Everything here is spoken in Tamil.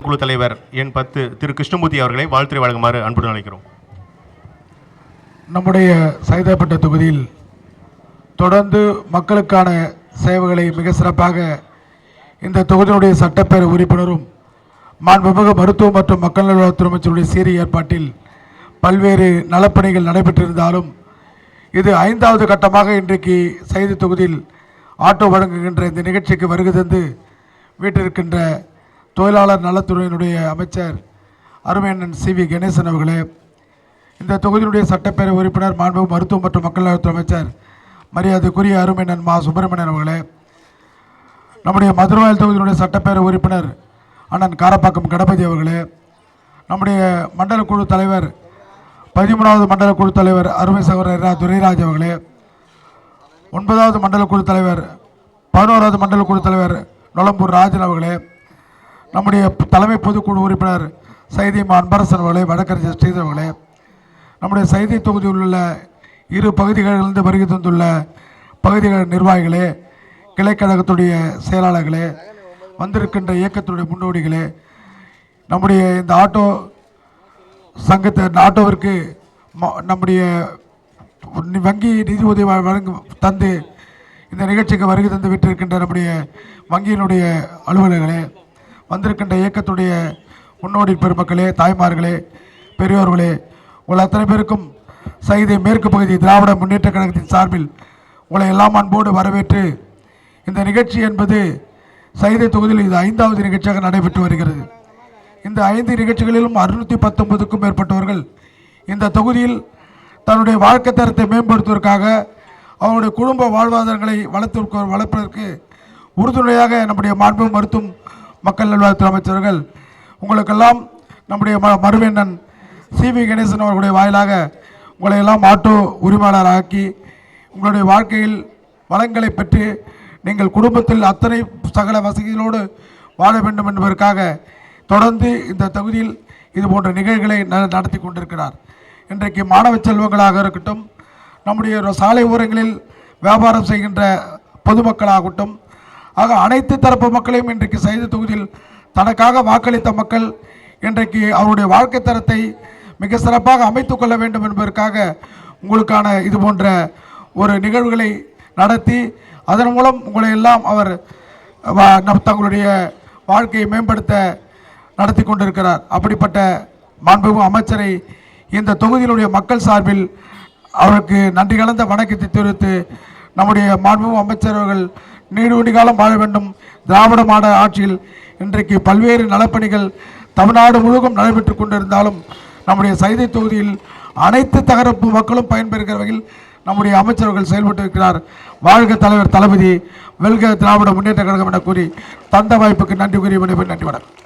குழு தலைவர் எண் 10 திரு கிருஷ்ணமூர்த்தி அவர்களை வாழ்த்துரை வழங்குமாறு அன்புடன் அழைக்கிறோம். நம்முடைய சைதாப்பேட்டை தொகுதியில் தொடர்ந்து மக்களுக்கான சேவைகளை மிக சிறப்பாக இந்த தொகுதியினுடைய சட்டப்பேரவை உறுப்பினரும் மாண்புமிகு மருத்துவ மற்றும் மக்கள் நல்வாழ்வுத்துறை அமைச்சருடைய சீரிய ஏற்பாட்டில் பல்வேறு நலப்பணிகள் நடைபெற்றிருந்தாலும் இது 5வது கட்டமாக இன்றைக்கு சைதை தொகுதியில் ஆட்டோ வழங்குகின்ற இந்த நிகழ்ச்சிக்கு வருகை தந்து வீட்டிருக்கின்ற தொழிலாளர் நலத்துறையினுடைய அமைச்சர் அருமையண்ணன் சி.வி. கணேசன் அவர்களே, இந்த தொகுதியினுடைய சட்டப்பேரவை உறுப்பினர் மாண்புமிகு மருத்துவ மற்றும் மக்கள் நல்வாழ்வுத்துறை அமைச்சர் மரியாதைக்குரிய அருமையண்ணன் மா சுப்பிரமணியன் அவர்களே, நம்முடைய மதுரவாயல் தொகுதியினுடைய சட்டப்பேரவை உறுப்பினர் அண்ணன் காரப்பாக்கம் கணபதி அவர்களே, நம்முடைய மண்டல குழு தலைவர் 13வது மண்டல குழு தலைவர் அருமை சகோதரர் துரைராஜ் அவர்களே, 9வது மண்டல குழு தலைவர் 11வது மண்டல குழு தலைவர் நொலம்பூர் ராஜன் அவர்களே, நம்முடைய தலைமை பொதுக்குழு உறுப்பினர் சைதை அன்பரசன் அவர்களே, வடக்கரசர் ஸ்ரீதர் அவர்களே, நம்முடைய சைதை தொகுதியில் உள்ள இரு பகுதிகளிலிருந்து வருகை தந்துள்ள பகுதிகள் நிர்வாகிகளே, கிளைக்கழகத்துடைய செயலாளர்களே, வந்திருக்கின்ற இயக்கத்துடைய முன்னோடிகளே, நம்முடைய இந்த ஆட்டோ சங்கத்தை ஆட்டோவிற்கு நம்முடைய வங்கி நிதி உதவி வழங்க தந்து இந்த நிகழ்ச்சிக்கு வருகை தந்து விட்டிருக்கின்ற நம்முடைய வங்கியினுடைய அலுவலர்களே, வந்திருக்கின்ற இயக்கத்துடைய முன்னோடி பெருமக்களே, தாய்மார்களே, பெரியோர்களே, உங்கள் அத்தனை பேருக்கும் சைதை மேற்கு பகுதி திராவிட முன்னேற்ற கழகத்தின் சார்பில் உங்களை எல்லாம் அன்போடு வரவேற்று இந்த நிகழ்ச்சி என்பது சைதை தொகுதியில் இது 5வது நிகழ்ச்சியாக நடைபெற்று வருகிறது. இந்த 5 நிகழ்ச்சிகளிலும் 619க்கும் மேற்பட்டவர்கள் இந்த தொகுதியில் தன்னுடைய வாழ்க்கை தரத்தை மேம்படுத்துவதற்காக அவருடைய குடும்ப வாழ்வாதாரங்களை வளர்ப்பதற்கு உறுதுணையாக நம்முடைய மாண்பு மருத்துவம் மக்கள் நல்வாழ்வுத்துறை அமைச்சர்கள் உங்களுக்கெல்லாம் நம்முடைய மருமையண்ணன் சி.வி. கணேசன் அவர்களுடைய வாயிலாக உங்களை எல்லாம் ஆட்டோ உரிமையாளராக்கி உங்களுடைய வாழ்க்கையில் வளங்களை பெற்று நீங்கள் குடும்பத்தில் அத்தனை சகல வசதிகளோடு வாழ வேண்டும் என்பதற்காக தொடர்ந்து இந்த தொகுதியில் இது போன்ற நிகழ்வுகளை நடத்தி கொண்டிருக்கிறார். இன்றைக்கு மாணவ செல்வங்களாக இருக்கட்டும், நம்முடைய சாலை ஓரங்களில் வியாபாரம் செய்கின்ற பொதுமக்களாகட்டும், ஆக அனைத்து தரப்பு மக்களையும் இன்றைக்கு சைதை தொகுதியில் தனக்காக வாக்களித்த மக்கள் இன்றைக்கு அவருடைய வாழ்க்கை தரத்தை மிக சிறப்பாக அமைத்து கொள்ள வேண்டும் என்பதற்காக உங்களுக்கான இது போன்ற ஒரு நிகழ்வுகளை நடத்தி அதன் மூலம் உங்களை எல்லாம் அவர் தங்களுடைய வாழ்க்கையை மேம்படுத்த நடத்தி கொண்டிருக்கிறார். அப்படிப்பட்ட மாண்புமிகு அமைச்சரை இந்த தொகுதியினுடைய மக்கள் சார்பில் அவருக்கு நன்றி கலந்த வணக்கத்தை தெரிவித்து நம்முடைய மாண்புமிகு அமைச்சர்கள் நீடுவடி காலம் வாழ வேண்டும். திராவிட மாடல் ஆட்சியில் இன்றைக்கு பல்வேறு நலப்பணிகள் தமிழ்நாடு முழுவதும் நடைபெற்று கொண்டிருந்தாலும் நம்முடைய சைதை தொகுதியில் அனைத்து தரப்பு மக்களும் பயன்பெறுகிற வகையில் நம்முடைய அமைச்சர்கள் செயல்பட்டு இருக்கிறார். வாழ்க தலைவர் தளபதி, வெல்க திராவிட முன்னேற்ற கழகம் என கூறி தந்த வாய்ப்புக்கு நன்றி கூறி விடைபெறும். நன்றி வணக்கம்.